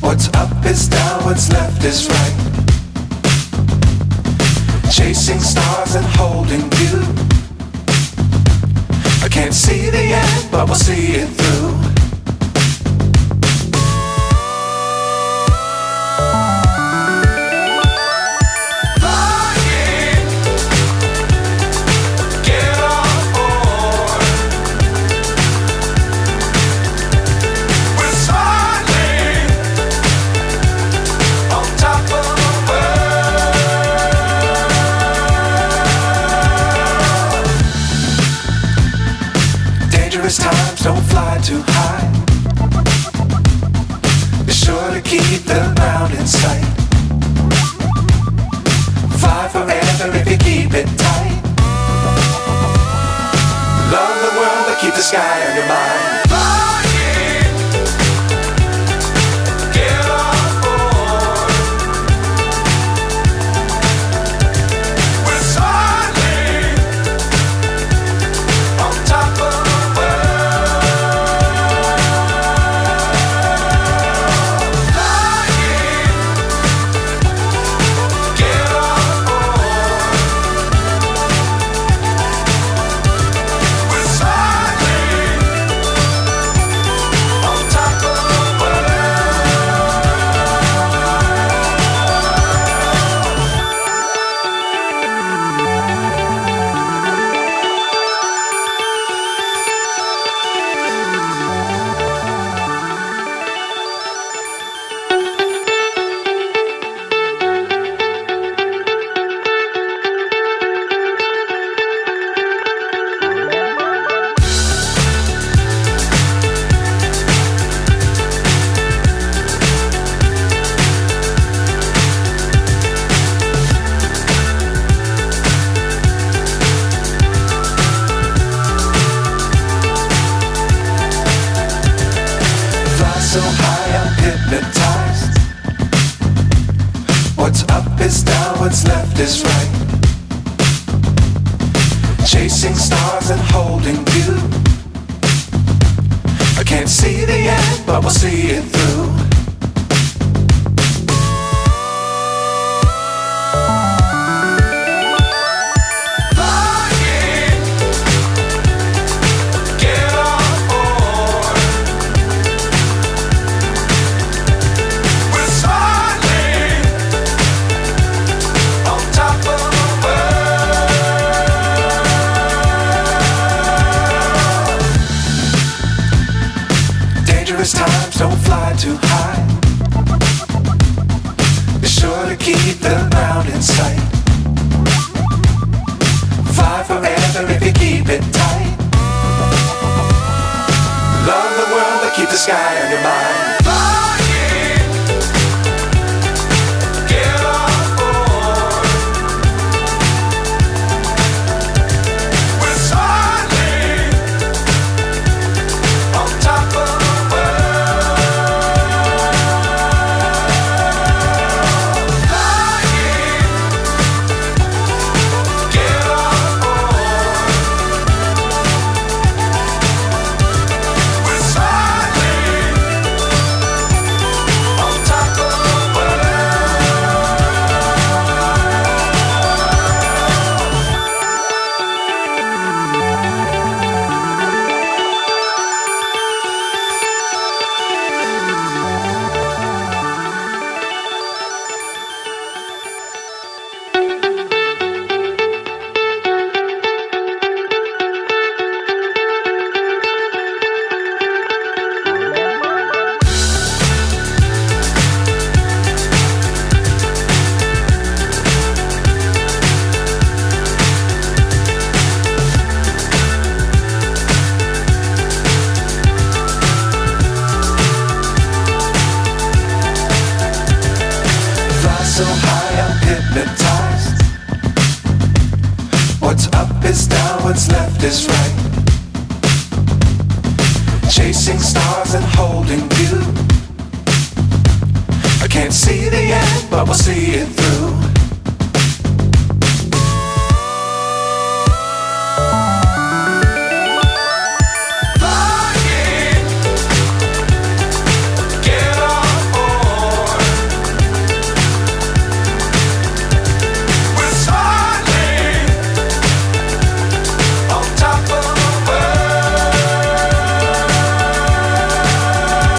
What's up is down, what's left is right. Chasing stars and holding you. I can't see the end, but we'll see it through. Times don't fly too high. Be sure to keep the ground in sight. Fly forever if you keep it tight. Love the world but keep the sky on your mind. So high I'm hypnotized. What's up is down, what's left is right. Chasing stars and holding you. I can't see the end, but we'll see it through. Times don't fly too high. Be sure to keep the ground in sight. Fly forever if you keep it tight. Love the world but keep the sky on your mind. So high I'm hypnotized. What's up is down, what's left is right. Chasing stars and holding you. I can't see the end, but we'll see it through.